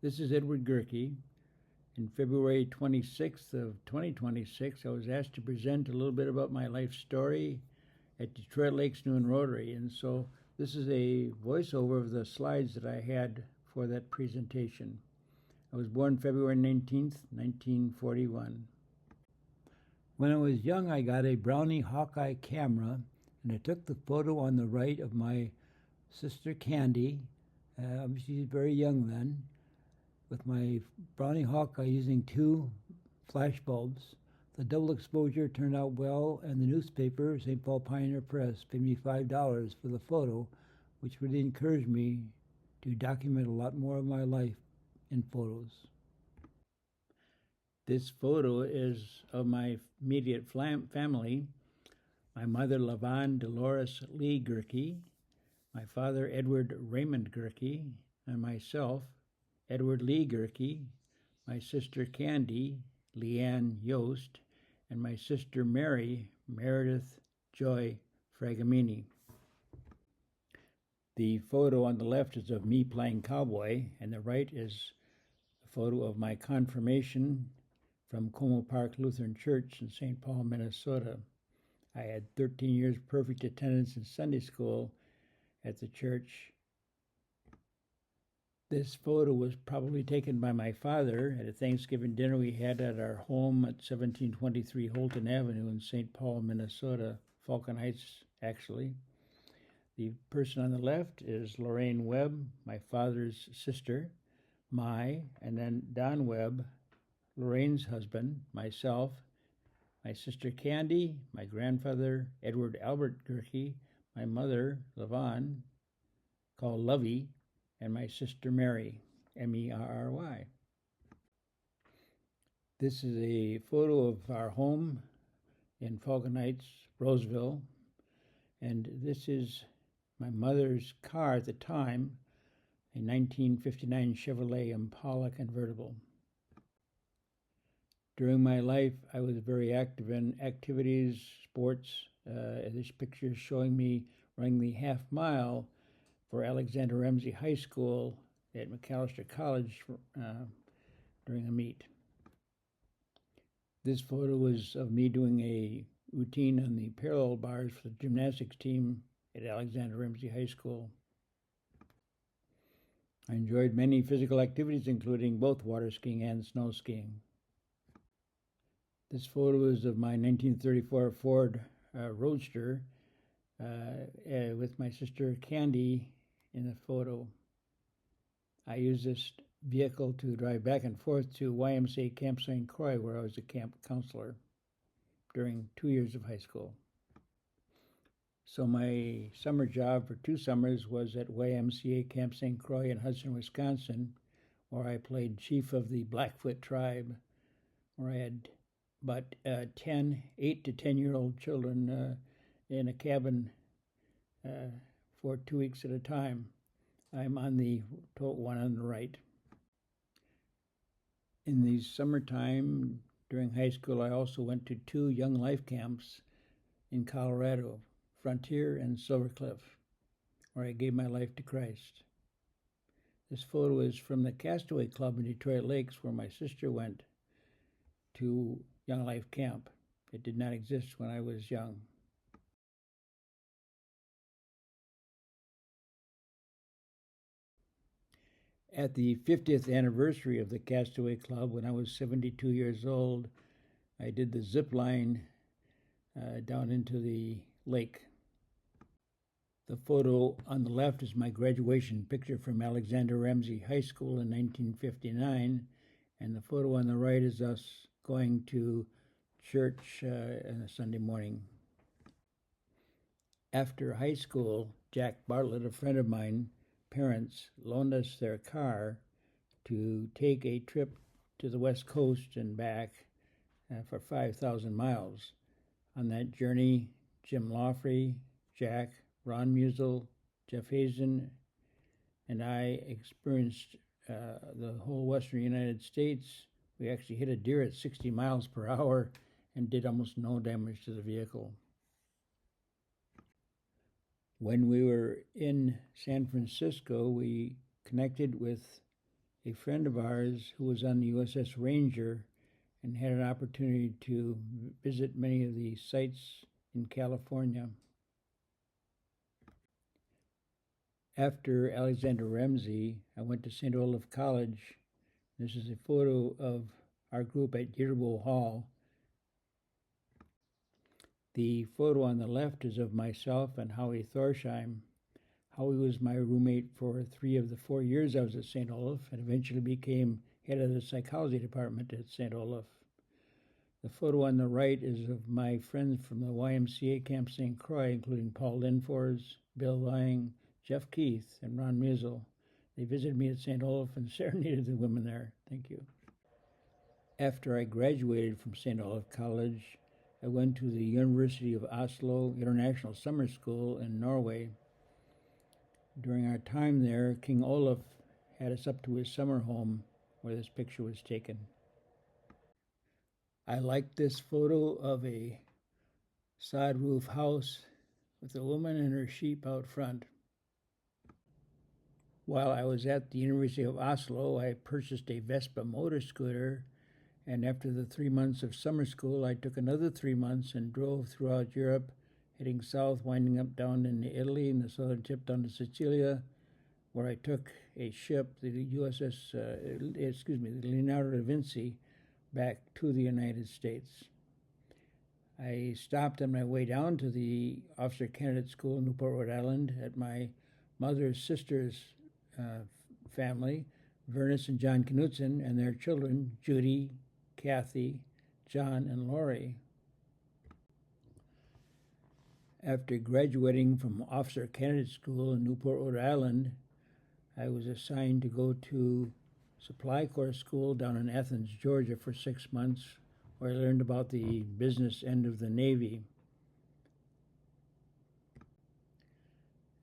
This is Edward Gehrke. In February 26th of 2026, I was asked to present a little bit about my life story at Detroit Lakes Noon Rotary, and so this is a voiceover of the slides that I had for that presentation. I was born February 19th, 1941. When I was young, I got a Brownie Hawkeye camera, and I took the photo on the right of my sister Candy. She's very young then, with my Brownie Hawkeye using 2 flash bulbs. The double exposure turned out well, and the newspaper, St. Paul Pioneer Press, paid me $5 for the photo, which really encouraged me to document a lot more of my life in photos. This photo is of my immediate family: my mother, Lavon Dolores Lee Gehrke, my father, Edward Raymond Gehrke, and myself, Edward Lee Gehrke, my sister Candy, Leanne Yost, and my sister Mary, Meredith Joy Fragamini. The photo on the left is of me playing cowboy, and the right is a photo of my confirmation from Como Park Lutheran Church in St. Paul, Minnesota. I had 13 years perfect attendance in Sunday school at the church. This photo was probably taken by my father at a Thanksgiving dinner we had at our home at 1723 Holton Avenue in St. Paul, Minnesota, Falcon Heights, actually. The person on the left is Lorraine Webb, my father's sister, and then Don Webb, Lorraine's husband, myself, my sister Candy, my grandfather, Edward Albert Gehrke, my mother, Lavon, called Lovey, and my sister Mary, Merry. This is a photo of our home in Falcon Heights, Roseville, and this is my mother's car at the time, a 1959 Chevrolet Impala convertible. During my life, I was very active in activities, sports. This picture is showing me running the half mile for Alexander Ramsey High School at McAllister College during a meet. This photo is of me doing a routine on the parallel bars for the gymnastics team at Alexander Ramsey High School. I enjoyed many physical activities, including both water skiing and snow skiing. This photo is of my 1934 Ford Roadster with my sister Candy in the photo. I used this vehicle to drive back and forth to YMCA Camp St. Croix, where I was a camp counselor during 2 years of high school. So my summer job for 2 summers was at YMCA Camp St. Croix in Hudson, Wisconsin, where I played chief of the Blackfoot tribe, where I had about 8 to 10-year-old children in a cabin for 2 weeks at a time. I'm on the one on the right. In the summertime during high school, I also went to 2 young life camps in Colorado, Frontier and Silver Cliff, where I gave my life to Christ. This photo is from the Castaway Club in Detroit Lakes, where my sister went to Young Life Camp. It did not exist when I was young. At the 50th anniversary of the Castaway Club, when I was 72 years old, I did the zip line down into the lake. The photo on the left is my graduation picture from Alexander Ramsey High School in 1959, and the photo on the right is us going to church on a Sunday morning. After high school, Jack Bartlett, a friend of mine, parents loaned us their car to take a trip to the West Coast and back for 5,000 miles. On that journey, Jim Laughley, Jack, Ron Musel, Jeff Hazen, and I experienced the whole western United States. We actually hit a deer at 60 miles per hour and did almost no damage to the vehicle. When we were in San Francisco, we connected with a friend of ours who was on the USS Ranger and had an opportunity to visit many of the sites in California. After Alexander Ramsey, I went to St. Olaf College. This is a photo of our group at Gehrke Hall. The photo on the left is of myself and Howie Thorsheim. Howie was my roommate for 3 of the 4 years I was at St. Olaf and eventually became head of the psychology department at St. Olaf. The photo on the right is of my friends from the YMCA Camp St. Croix, including Paul Linfors, Bill Lang, Jeff Keith, and Ron Musil. They visited me at St. Olaf and serenaded the women there. Thank you. After I graduated from St. Olaf College, I went to the University of Oslo International Summer School in Norway. During our time there, King Olaf had us up to his summer home where this picture was taken. I like this photo of a sod roof house with a woman and her sheep out front. While I was at the University of Oslo, I purchased a Vespa motor scooter, and after the 3 months of summer school, I took another 3 months and drove throughout Europe, heading south, winding up down into Italy and the southern tip down to Sicilia, where I took a ship, the Leonardo da Vinci, back to the United States. I stopped on my way down to the Officer Candidate School in Newport, Rhode Island at my mother's sister's family, Vernis and John Knudsen, and their children, Judy, Kathy, John, and Lori. After graduating from Officer Candidate School in Newport, Rhode Island, I was assigned to go to Supply Corps School down in Athens, Georgia for 6 months, where I learned about the business end of the Navy.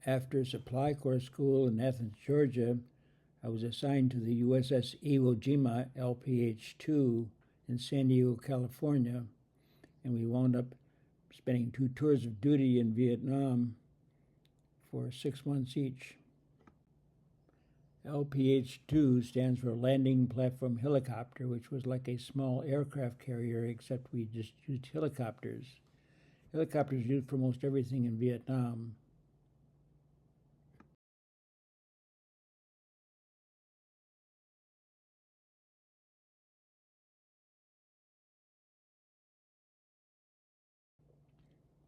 After Supply Corps School in Athens, Georgia, I was assigned to the USS Iwo Jima LPH-2 in San Diego, California, and we wound up spending 2 tours of duty in Vietnam for 6 months each. LPH-2 stands for Landing Platform Helicopter, which was like a small aircraft carrier, except we just used helicopters. Helicopters used for most everything in Vietnam.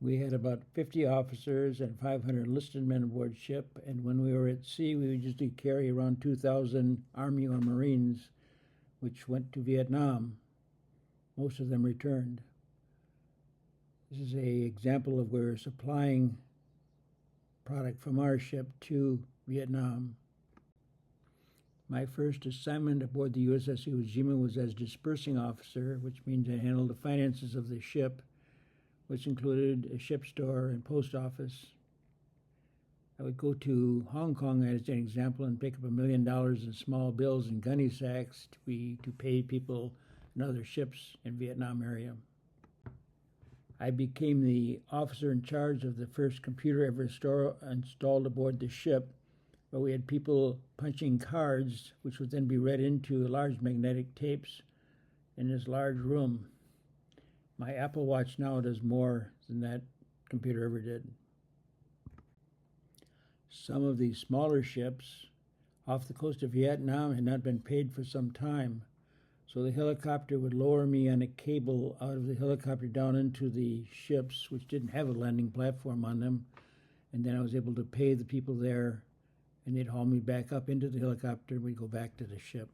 We had about 50 officers and 500 enlisted men aboard ship, and when we were at sea, we would usually carry around 2,000 Army or Marines, which went to Vietnam. Most of them returned. This is an example of where we're supplying product from our ship to Vietnam. My first assignment aboard the USS Iwo Jima was as dispersing officer, which means I handled the finances of the ship, which included a ship store and post office. I would go to Hong Kong as an example and pick up $1 million in small bills and gunny sacks to pay people in other ships in Vietnam area. I became the officer in charge of the first computer ever installed aboard the ship, where we had people punching cards, which would then be read into large magnetic tapes in this large room. My Apple Watch now does more than that computer ever did. Some of the smaller ships off the coast of Vietnam had not been paid for some time, so the helicopter would lower me on a cable out of the helicopter down into the ships, which didn't have a landing platform on them, and then I was able to pay the people there, and they'd haul me back up into the helicopter, and we'd go back to the ship.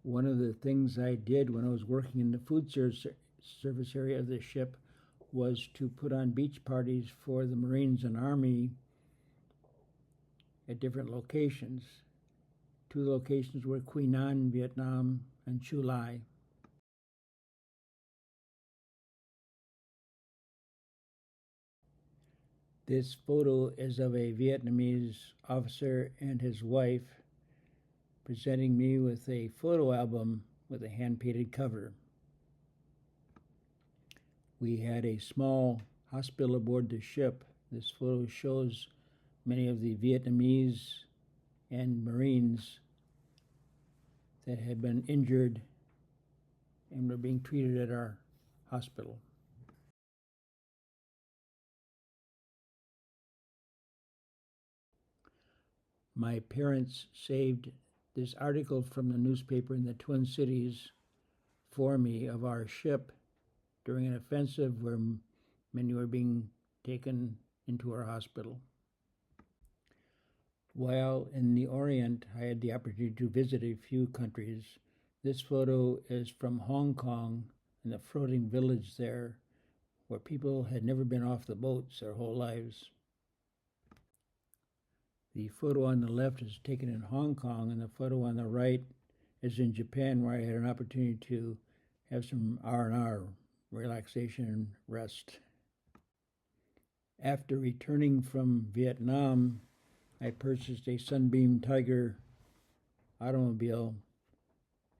One of the things I did when I was working in the food service area of the ship was to put on beach parties for the Marines and Army at different locations. 2 locations were Quy Nhon, Vietnam, and Chu Lai. This photo is of a Vietnamese officer and his wife presenting me with a photo album with a hand-painted cover. We had a small hospital aboard the ship. This photo shows many of the Vietnamese and Marines that had been injured and were being treated at our hospital. My parents saved this article from the newspaper in the Twin Cities for me of our ship during an offensive where many were being taken into our hospital. While in the Orient, I had the opportunity to visit a few countries. This photo is from Hong Kong and the floating village there, where people had never been off the boats their whole lives. The photo on the left is taken in Hong Kong, and the photo on the right is in Japan, where I had an opportunity to have some R&R, relaxation and rest. After returning from Vietnam, I purchased a Sunbeam Tiger automobile,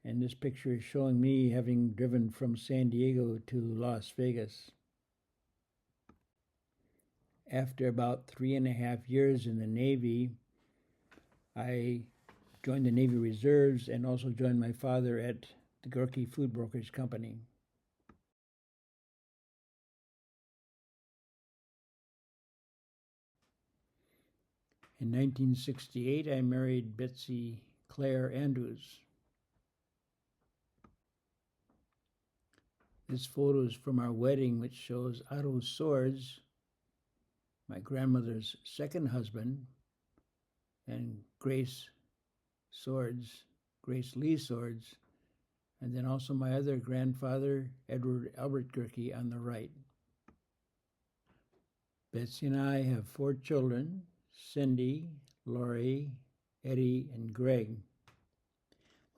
and this picture is showing me having driven from San Diego to Las Vegas. After about 3.5 years in the Navy, I joined the Navy Reserves and also joined my father at the Gehrke Food Brokerage Company. In 1968, I married Betsy Claire Andrews. This photo is from our wedding, which shows Otto Swords, my grandmother's second husband, and Grace Lee Swords, and then also my other grandfather, Edward Albert Gehrke, on the right. Betsy and I have 4 children, Cindy, Lori, Eddie, and Greg.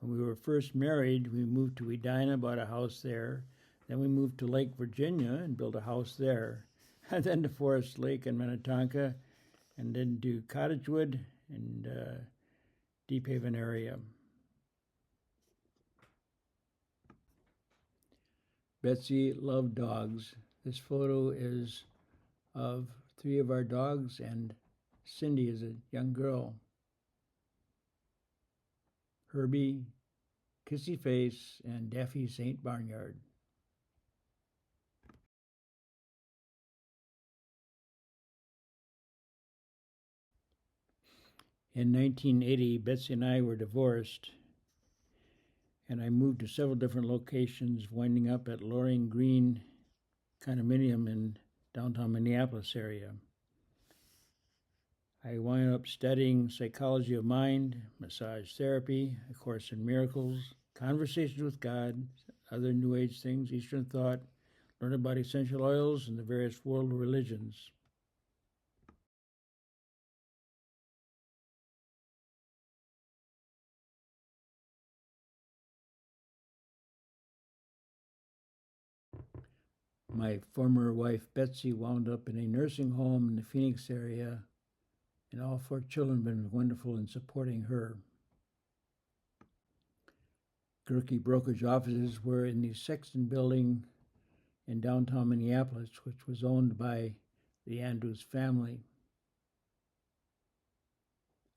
When we were first married, we moved to Edina, bought a house there. Then we moved to Lake Virginia and built a house there. And then to Forest Lake in Minnetonka, and then to Cottagewood and Deep Haven area. Betsy loved dogs. This photo is of 3 of our dogs, and Cindy is a young girl. Herbie, Kissy Face, and Daffy St. Barnyard. In 1980, Betsy and I were divorced, and I moved to several different locations, winding up at Loring Green condominium in downtown Minneapolis area. I wound up studying psychology of mind, massage therapy, A Course in Miracles, conversations with God, other New Age things, Eastern thought, learned about essential oils and the various world religions. My former wife, Betsy, wound up in a nursing home in the Phoenix area, and all 4 children have been wonderful in supporting her. Gehrke brokerage offices were in the Sexton building in downtown Minneapolis, which was owned by the Andrews family.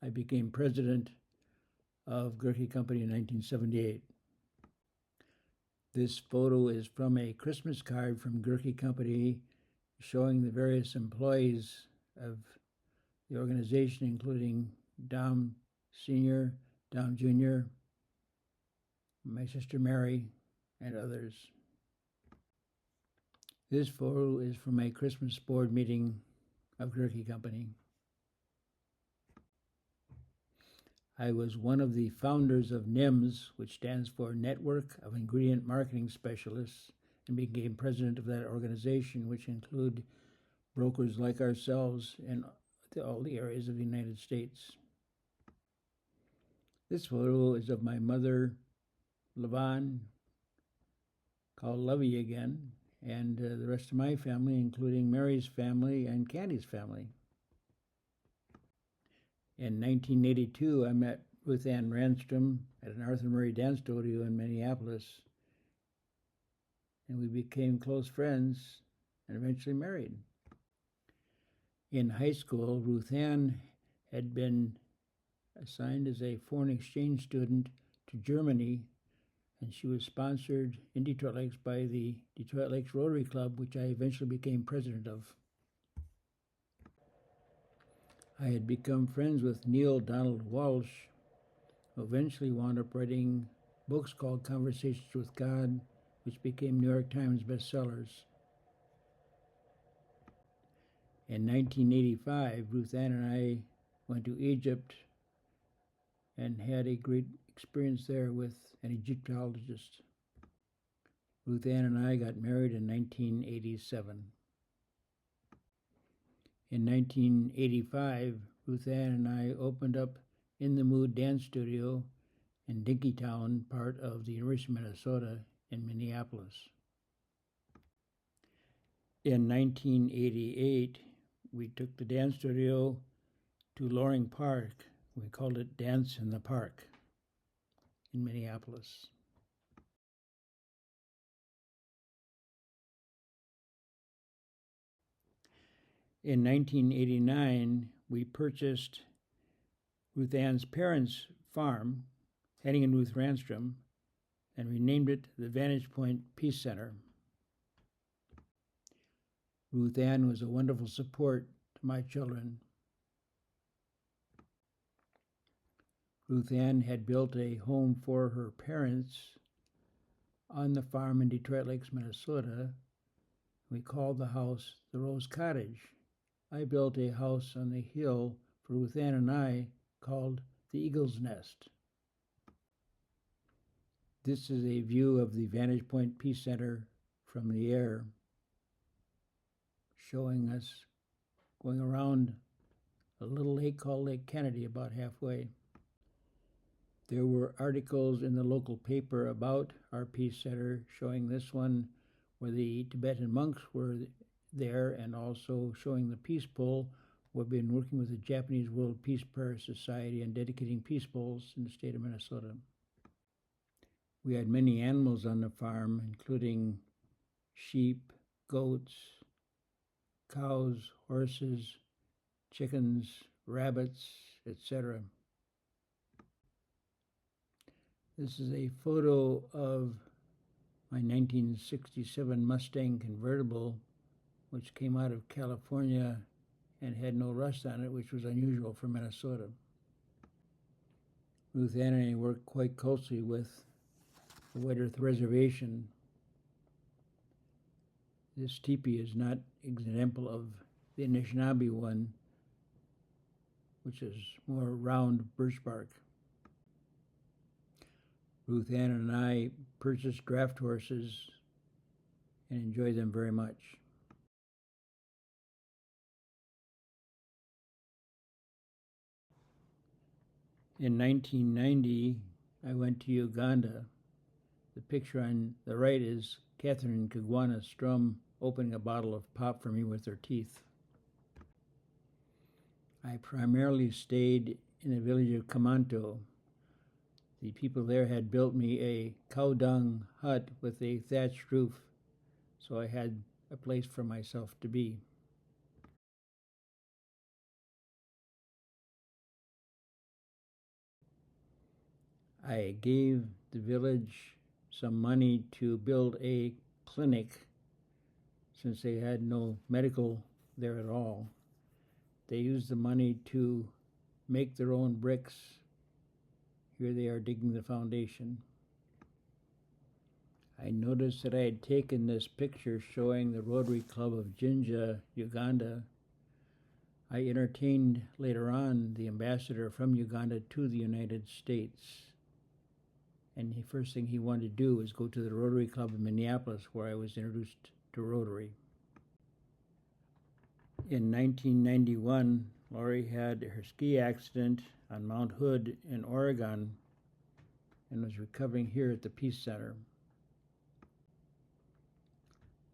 I became president of Gehrke Company in 1978. This photo is from a Christmas card from Gehrke Company showing the various employees of the organization, including Dom Sr., Dom Jr., my sister Mary, and others. This photo is from a Christmas board meeting of Gehrke Company. I was one of the founders of NIMS, which stands for Network of Ingredient Marketing Specialists, and became president of that organization, which include brokers like ourselves in all the areas of the United States. This photo is of my mother, Levon, called Lovey again, and the rest of my family, including Mary's family and Candy's family. In 1982, I met Ruth Ann Ranstrom at an Arthur Murray dance studio in Minneapolis, and we became close friends and eventually married. In high school, Ruth Ann had been assigned as a foreign exchange student to Germany, and she was sponsored in Detroit Lakes by the Detroit Lakes Rotary Club, which I eventually became president of. I had become friends with Neil Donald Walsh, who eventually wound up writing books called Conversations with God, which became New York Times bestsellers. In 1985, Ruth Ann and I went to Egypt and had a great experience there with an Egyptologist. Ruth Ann and I got married in 1987. In 1985, Ruth Ann and I opened up In the Mood Dance Studio in Dinkytown, part of the University of Minnesota in Minneapolis. In 1988, we took the dance studio to Loring Park. We called it Dance in the Park in Minneapolis. In 1989, we purchased Ruth Ann's parents' farm, Henning and Ruth Ranstrom, and renamed it the Vantage Point Peace Center. Ruth Ann was a wonderful support to my children. Ruth Ann had built a home for her parents on the farm in Detroit Lakes, Minnesota. We called the house the Rose Cottage. I built a house on the hill for Ruth Ann and I called the Eagle's Nest. This is a view of the Vantage Point Peace Center from the air, showing us going around a little lake called Lake Kennedy, about halfway. There were articles in the local paper about our Peace Center, showing this one where the Tibetan monks were there, and also showing the Peace Pole. We've been working with the Japanese World Peace Prayer Society and dedicating peace poles in the state of Minnesota. We had many animals on the farm, including sheep, goats, cows, horses, chickens, rabbits, etc. This is a photo of my 1967 Mustang convertible, which came out of California and had no rust on it, which was unusual for Minnesota. Ruth Ann and I worked quite closely with the White Earth Reservation. This teepee is not an example of the Anishinaabe one, which is more round birch bark. Ruth Ann and I purchased draft horses and enjoy them very much. In 1990, I went to Uganda. The picture on the right is Catherine Kagwana Strum opening a bottle of pop for me with her teeth. I primarily stayed in the village of Kamanto. The people there had built me a cow dung hut with a thatched roof, so I had a place for myself to be. I gave the village some money to build a clinic since they had no medical there at all. They used the money to make their own bricks. Here they are digging the foundation. I noticed that I had taken this picture showing the Rotary Club of Jinja, Uganda. I entertained later on the ambassador from Uganda to the United States. And the first thing he wanted to do was go to the Rotary Club in Minneapolis, where I was introduced to Rotary. In 1991, Laurie had her ski accident on Mount Hood in Oregon and was recovering here at the Peace Center.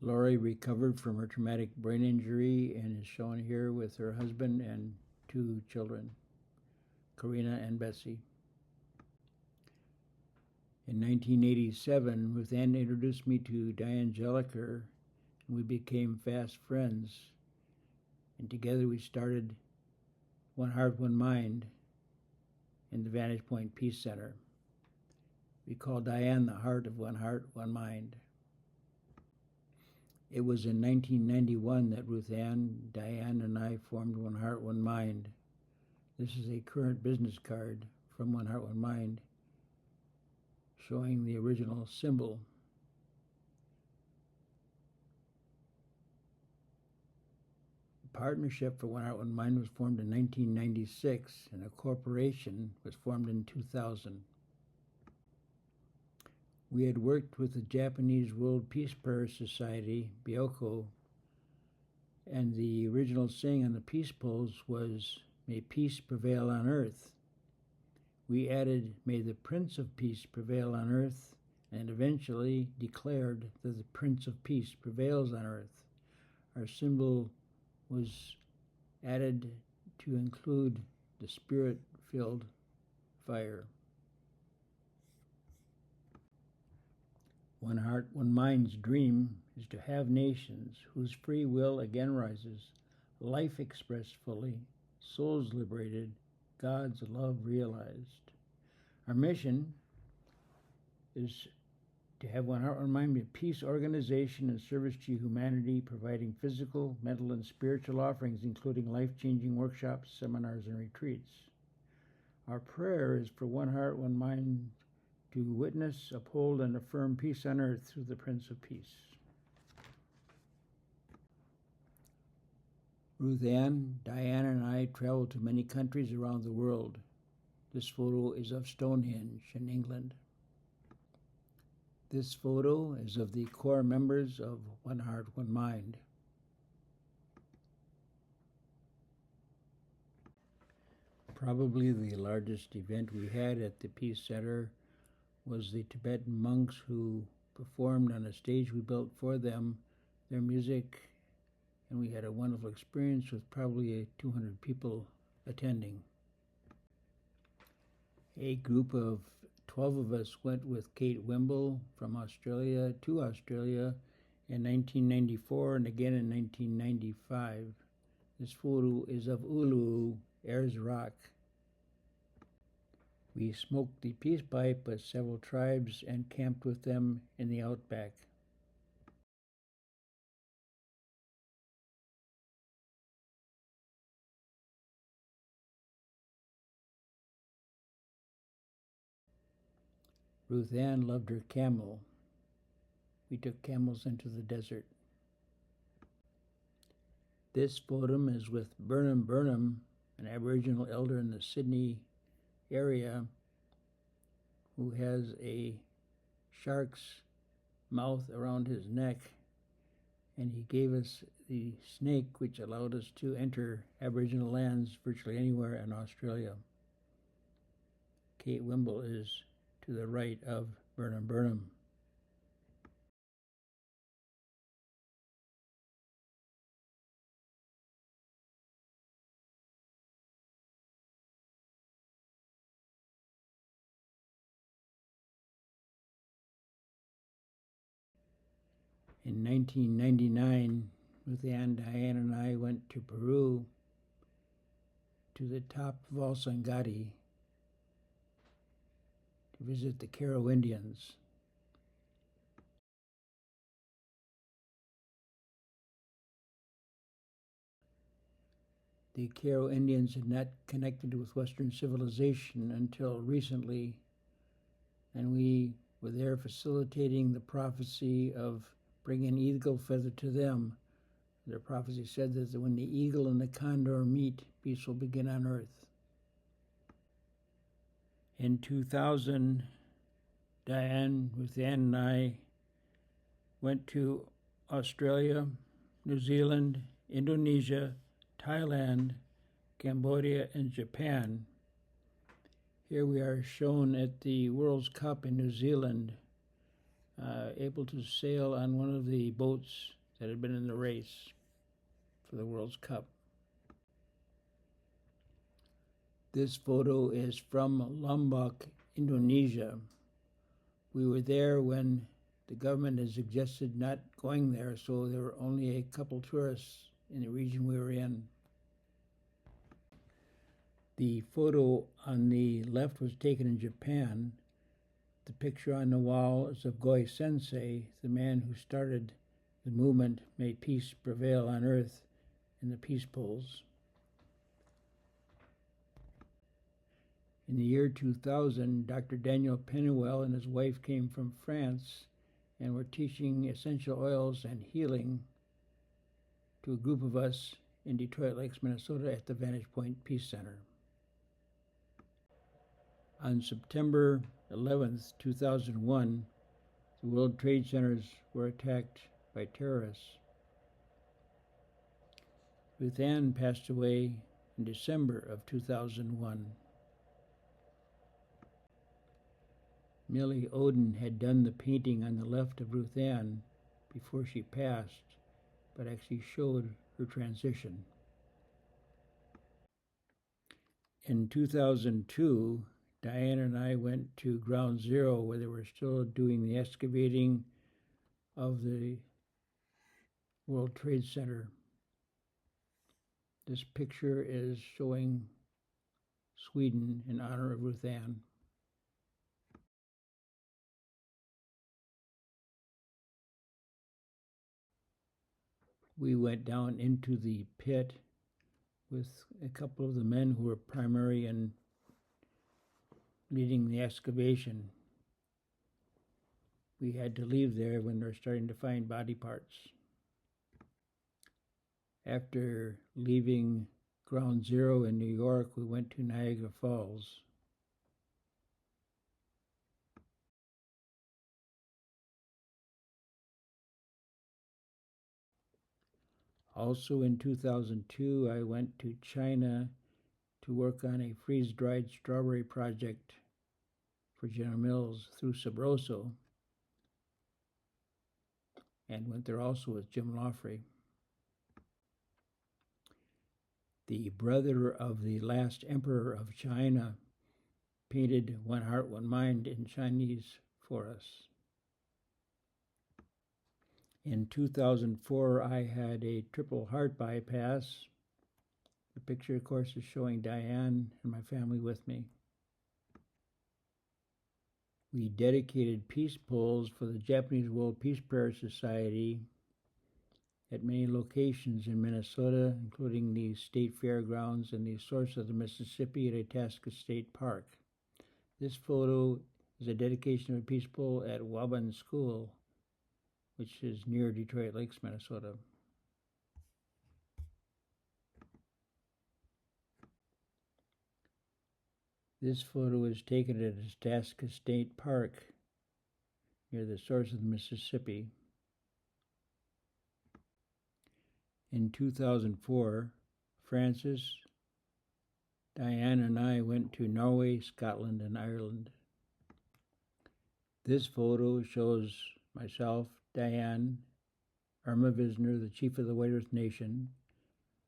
Laurie recovered from her traumatic brain injury and is shown here with her husband and two children, Karina and Betsy. In 1987, Ruth Ann introduced me to Diane Gehrke, and we became fast friends. And together we started One Heart, One Mind. in the Vantage Point Peace Center. We call Diane the Heart, One Mind. It was in 1991 that Ruth Ann, Diane, and I formed One Heart, One Mind. This is a current business card from One Heart, One Mind showing the original symbol. The partnership for One Heart, One Mind was formed in 1996, and a corporation was formed in 2000. We had worked with the Japanese World Peace Prayer Society, Gehrke, and the original saying on the peace poles was, "May peace prevail on earth." We added, "May the Prince of Peace prevail on earth," and eventually declared that the Prince of Peace prevails on earth. Our symbol was added to include the spirit-filled fire. One Heart, One Mind's dream is to have nations whose free will again rises, life expressed fully, souls liberated, God's love realized. Our mission is to have One Heart, One Mind be a peace organization in service to humanity, providing physical, mental, and spiritual offerings, including life-changing workshops, seminars, and retreats. Our prayer is for One Heart, One Mind to witness, uphold, and affirm peace on earth through the Prince of Peace. Ruth Ann, Diane, and I traveled to many countries around the world. This photo is of Stonehenge in England. This photo is of the core members of One Heart, One Mind. Probably the largest event we had at the Peace Center was the Tibetan monks who performed on a stage we built for them their music, and we had a wonderful experience with probably 200 people attending. A group of 12 of us went with Kate Wimble from Australia to Australia in 1994 and again in 1995. This photo is of Ulu, Ayers Rock. We smoked the peace pipe with several tribes and camped with them in the outback. Ruth Ann loved her camel. We took camels into the desert. This photo is with Burnham, an Aboriginal elder in the Sydney area who has a shark's mouth around his neck, and he gave us the snake which allowed us to enter Aboriginal lands virtually anywhere in Australia. Kate Wimble is to the right of Burnham. In 1999, Ruth Ann, Diane, and I went to Peru to the top of Alsangati to visit the Caro Indians. The Caro Indians had not connected with Western civilization until recently, and we were there facilitating the prophecy of bring an eagle feather to them. Their prophecy said that when the eagle and the condor meet, peace will begin on earth. In 2000, Diane, Ruth Ann, and I went to Australia, New Zealand, Indonesia, Thailand, Cambodia, and Japan. Here we are shown at the World's Cup in New Zealand, able to sail on one of the boats that had been in the race for the World's Cup. This photo is from Lombok, Indonesia. We were there when the government had suggested not going there, so there were only a couple tourists in the region we were in. The photo on the left was taken in Japan. The picture on the wall is of Goei Sensei, the man who started the movement May Peace Prevail on Earth in the Peace Polls. In the year 2000, Dr. Daniel Pennywell and his wife came from France and were teaching essential oils and healing to a group of us in Detroit Lakes, Minnesota at the Vantage Point Peace Center. On September 11th, 2001, the World Trade Centers were attacked by terrorists. Ruth Ann passed away in December of 2001. Millie Oden had done the painting on the left of Ruth Ann before she passed, but actually showed her transition. In 2002, Diane and I went to Ground Zero, where they were still doing the excavating of the World Trade Center. This picture is showing Sweden in honor of Ruth Ann. We went down into the pit with a couple of the men who were primary in leading the excavation. We had to leave there when they were starting to find body parts. After leaving Ground Zero in New York, we went to Niagara Falls. Also in 2002, I went to China to work on a freeze-dried strawberry project for General Mills through Sabroso, and went there also with Jim Lawfrey. The brother of the last emperor of China painted One Heart, One Mind in Chinese for us. In 2004, I had a triple heart bypass. The picture, of course, is showing Diane and my family with me. We dedicated peace poles for the Japanese World Peace Prayer Society at many locations in Minnesota, including the State Fairgrounds and the source of the Mississippi at Itasca State Park. This photo is a dedication of a peace pole at Waban School, which is near Detroit Lakes, Minnesota. This photo is taken at Itasca State Park, near the source of the Mississippi. In 2004, Francis, Diane, and I went to Norway, Scotland, and Ireland. This photo shows myself, Diane, Irma Visner, the chief of the White Earth Nation,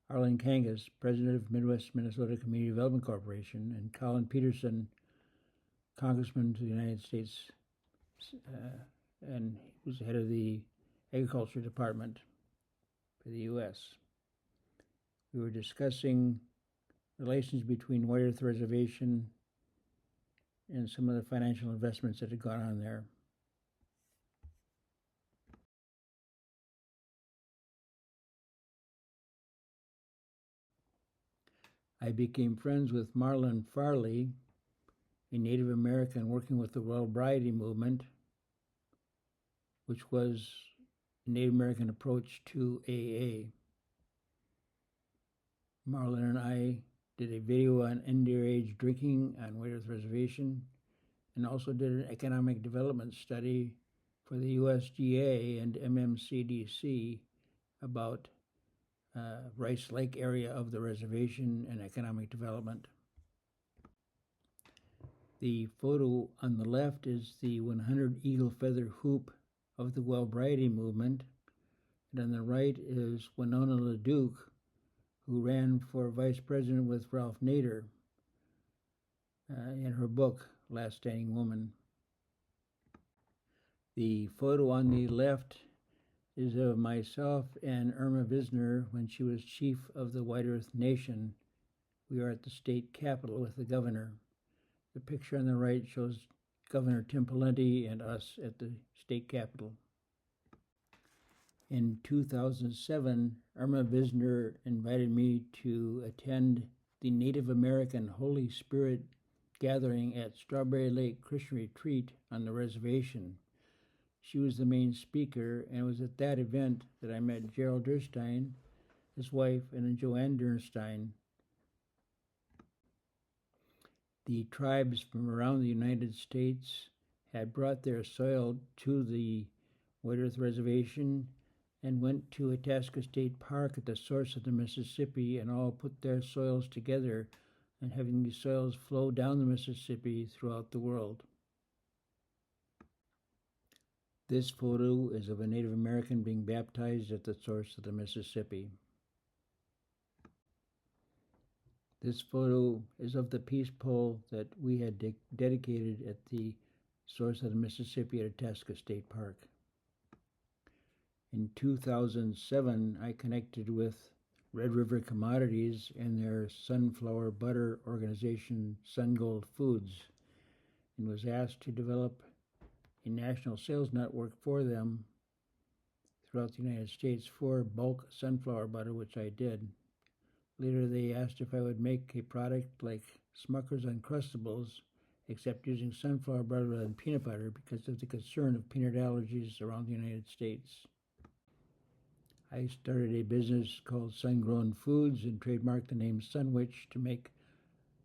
Arlen Kangas, president of Midwest Minnesota Community Development Corporation, and Colin Peterson, congressman to the United States, and he was head of the Agriculture Department for the U.S. We were discussing relations between White Earth Reservation and some of the financial investments that had gone on there. I became friends with Marlon Farley, a Native American working with the Wellbriety movement, which was a Native American approach to AA. Marlon and I did a video on underage drinking on White Earth Reservation, and also did an economic development study for the USDA and MMCDC about Rice Lake area of the reservation and economic development. The photo on the left is the 100 eagle feather hoop of the Wellbriety movement, and on the right is Winona LaDuke, who ran for vice president with Ralph Nader in her book, Last Standing Woman. The photo on the left is of myself and Irma Visner when she was chief of the White Earth Nation, we are at the state capitol with the governor. The picture on the right shows Governor Tim Pawlenty and us at the state capitol. In 2007, Irma Visner invited me to attend the Native American Holy Spirit gathering at Strawberry Lake Christian Retreat on the reservation. She was the main speaker, and it was at that event that I met Gerald Durstein, his wife, and Joanne Durstein. The tribes from around the United States had brought their soil to the White Earth Reservation and went to Itasca State Park at the source of the Mississippi and all put their soils together and having these soils flow down the Mississippi throughout the world. This photo is of a Native American being baptized at the source of the Mississippi. This photo is of the peace pole that we had dedicated at the source of the Mississippi at Itasca State Park. In 2007, I connected with Red River Commodities and their sunflower butter organization, SunGold Foods, and was asked to develop a national sales network for them throughout the United States for bulk sunflower butter, which I did. Later, they asked if I would make a product like Smucker's Uncrustables, except using sunflower butter rather than peanut butter because of the concern of peanut allergies around the United States. I started a business called Sun-Grown Foods and trademarked the name Sunwich to make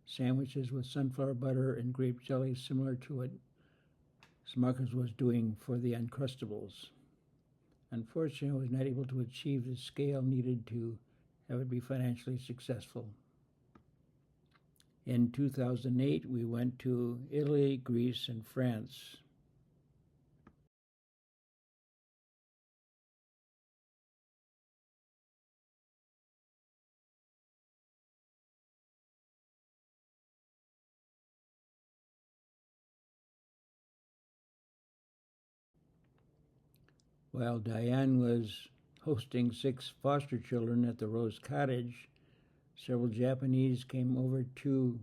sandwiches with sunflower butter and grape jelly similar to what Smucker's was doing for the Uncrustables. Unfortunately, I was not able to achieve the scale needed to have it be financially successful. In 2008, we went to Italy, Greece, and France. While Diane was hosting 6 foster children at the Rose Cottage, several Japanese came over to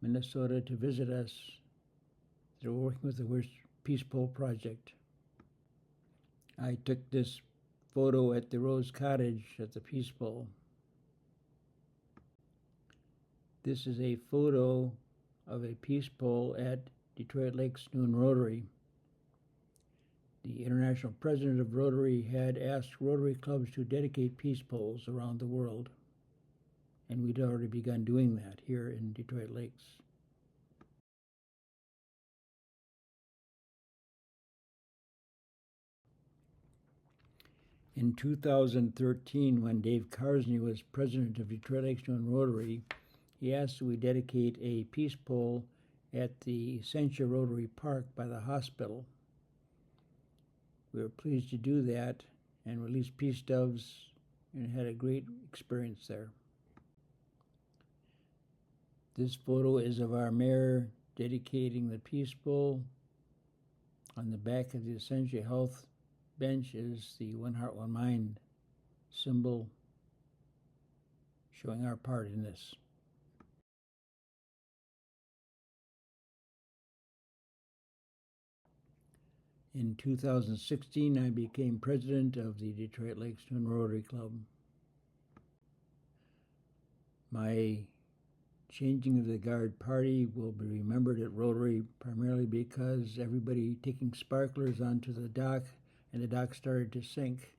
Minnesota to visit us. They were working with the Peace Pole Project. I took this photo at the Rose Cottage at the Peace Pole. This is a photo of a peace pole at Detroit Lakes Noon Rotary. The international president of Rotary had asked Rotary clubs to dedicate peace poles around the world, and we'd already begun doing that here in Detroit Lakes. In 2013, when Dave Carsney was president of Detroit Lakes Noon Rotary, he asked that we dedicate a peace pole at the Essentia Rotary Park by the hospital. We were pleased to do that and released peace doves and had a great experience there. This photo is of our mayor dedicating the peace pole. On the back of the Essentia Health bench is the One Heart, One Mind symbol showing our part in this. In 2016, I became president of the Detroit Lakes Noon Rotary Club. My changing of the guard party will be remembered at Rotary primarily because everybody taking sparklers onto the dock and the dock started to sink.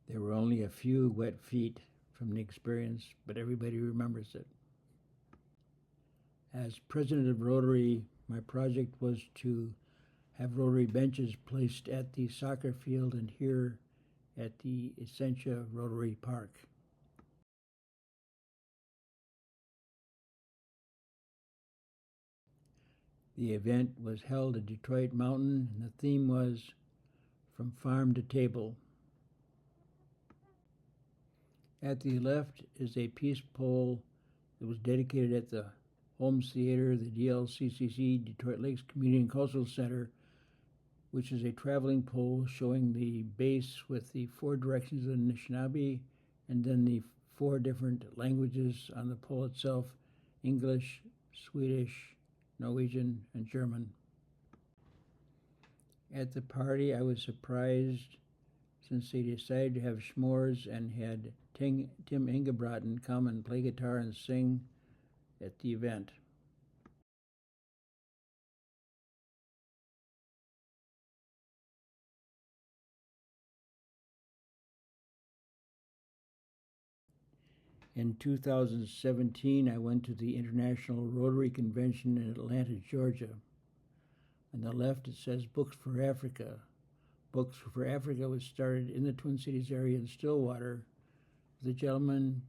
There were only a few wet feet from the experience, but everybody remembers it. As president of Rotary, my project was to have Rotary benches placed at the soccer field and here at the Essentia Rotary Park. The event was held at Detroit Mountain, and the theme was From Farm to Table. At the left is a peace pole that was dedicated at the Holmes Theater, the DLCCC, Detroit Lakes Community and Cultural Center, which is a traveling pole showing the base with the 4 directions of the Anishinaabe and then the 4 different languages on the pole itself: English, Swedish, Norwegian, and German. At the party, I was surprised since they decided to have s'mores and had Tim Ingebrigtsen come and play guitar and sing at the event. In 2017, I went to the International Rotary Convention in Atlanta, Georgia. On the left, it says Books for Africa. Books for Africa was started in the Twin Cities area in Stillwater with a gentleman,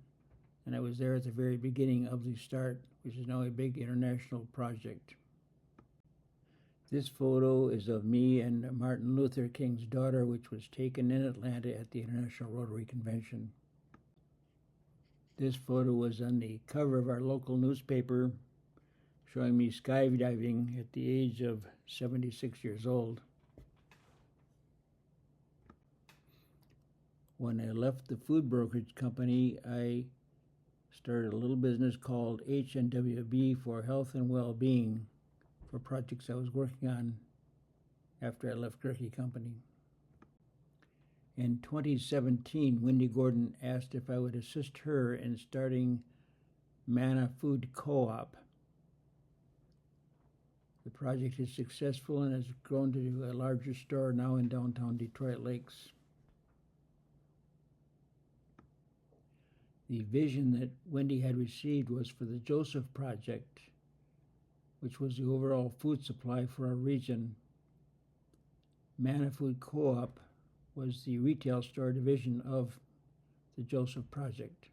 and I was there at the very beginning of the start, which is now a big international project. This photo is of me and Martin Luther King's daughter, which was taken in Atlanta at the International Rotary Convention. This photo was on the cover of our local newspaper, showing me skydiving at the age of 76 years old. When I left the food brokerage company, I started a little business called HNWB for Health and Well-Being for projects I was working on after I left Gehrke Company. In 2017, Wendy Gordon asked if I would assist her in starting Manna Food Co-op. The project is successful and has grown to a larger store now in downtown Detroit Lakes. The vision that Wendy had received was for the Joseph Project, which was the overall food supply for our region. Manna Food Co-op was the retail store division of the Joseph Project.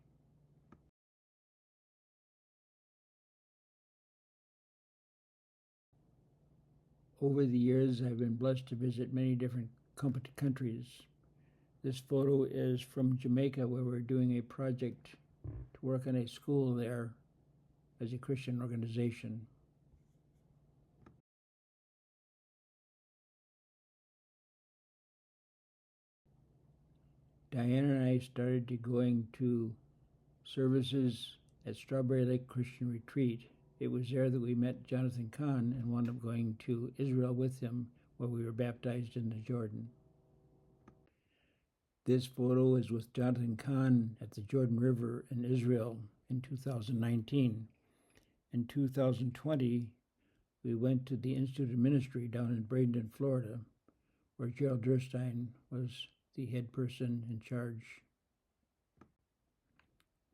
Over the years, I've been blessed to visit many different countries. This photo is from Jamaica, where we're doing a project to work on a school there as a Christian organization. Diana and I started going to services at Strawberry Lake Christian Retreat. It was there that we met Jonathan Kahn and wound up going to Israel with him, where we were baptized in the Jordan. This photo is with Jonathan Kahn at the Jordan River in Israel in 2019. In 2020, we went to the Institute of Ministry down in Bradenton, Florida, where Gerald Durstein was the head person in charge.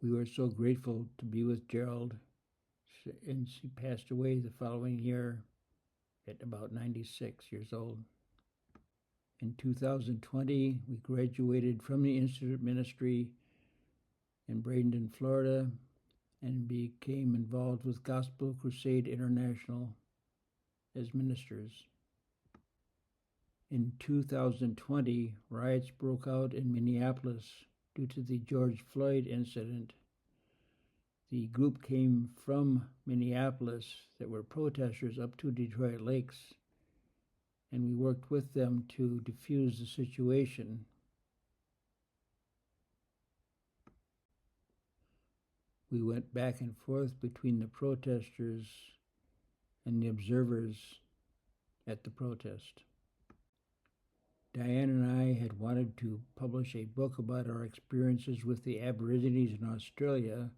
We were so grateful to be with Gerald, and she passed away the following year at about 96 years old. In 2020, we graduated from the Institute of Ministry in Bradenton, Florida, and became involved with Gospel Crusade International as ministers. In 2020, riots broke out in Minneapolis due to the George Floyd incident. The group came from Minneapolis that were protesters up to Detroit Lakes, and we worked with them to defuse the situation. We went back and forth between the protesters and the observers at the protest. Diane and I had wanted to publish a book about our experiences with the Aborigines in Australia,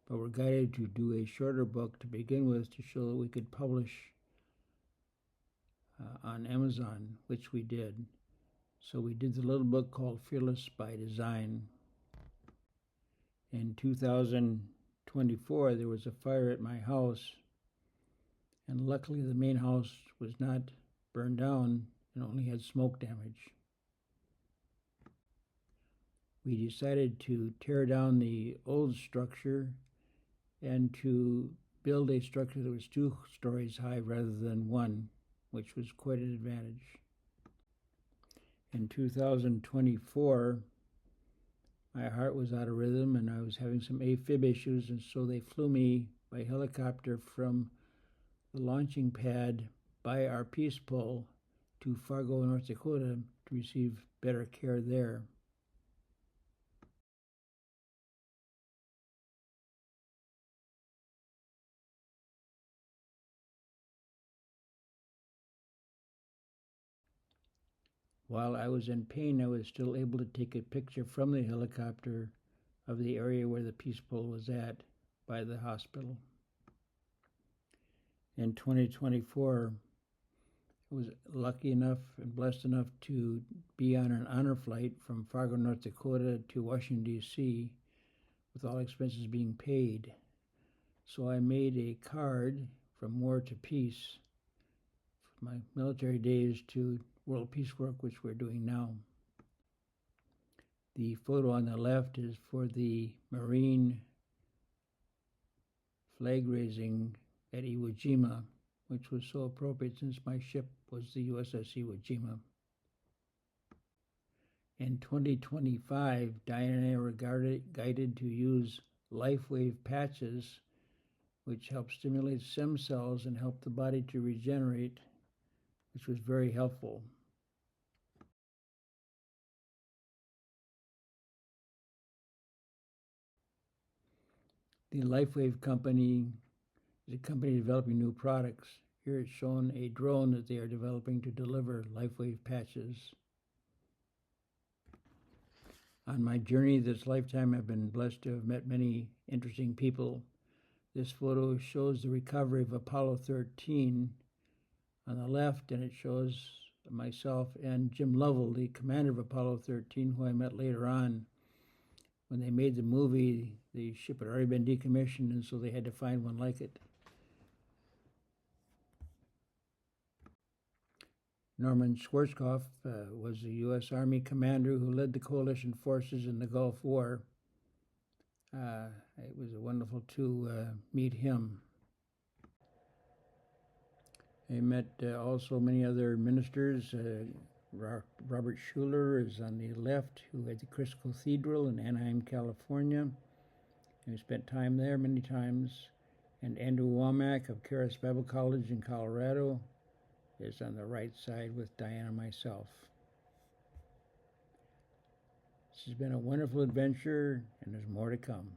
but were guided to do a shorter book to begin with to show that we could publish on Amazon, which we did. So we did the little book called Fearless by Design. In 2024, there was a fire at my house, and luckily the main house was not burned down and only had smoke damage. We decided to tear down the old structure and to build a structure that was 2 stories high rather than 1, which was quite an advantage. In 2024, my heart was out of rhythm and I was having some AFib issues, and so they flew me by helicopter from the launching pad by our peace pole to Fargo, North Dakota to receive better care there. While I was in pain, I was still able to take a picture from the helicopter of the area where the Peace Pole was at by the hospital. In 2024, I was lucky enough and blessed enough to be on an honor flight from Fargo, North Dakota to Washington, D.C., with all expenses being paid. So I made a card from war to peace, from my military days to world peace work, which we're doing now. The photo on the left is for the Marine flag raising at Iwo Jima, which was so appropriate since my ship was the USS Iwo Jima. In 2025, Diane and I were guided to use LifeWave patches, which help stimulate stem cells and help the body to regenerate, which was very helpful. The LifeWave company is a company developing new products. Here it's shown a drone that they are developing to deliver LifeWave patches. On my journey this lifetime, I've been blessed to have met many interesting people. This photo shows the recovery of Apollo 13 on the left, and it shows myself and Jim Lovell, the commander of Apollo 13, who I met later on. When they made the movie, the ship had already been decommissioned, and so they had to find one like it. Norman Schwarzkopf was a U.S. Army commander who led the coalition forces in the Gulf War. It was wonderful to meet him. I met also many other ministers. Robert Schuller is on the left, who had the Christ Cathedral in Anaheim, California. And we spent time there many times. And Andrew Womack of Charis Bible College in Colorado is on the right side with Diane and myself. This has been a wonderful adventure, and there's more to come.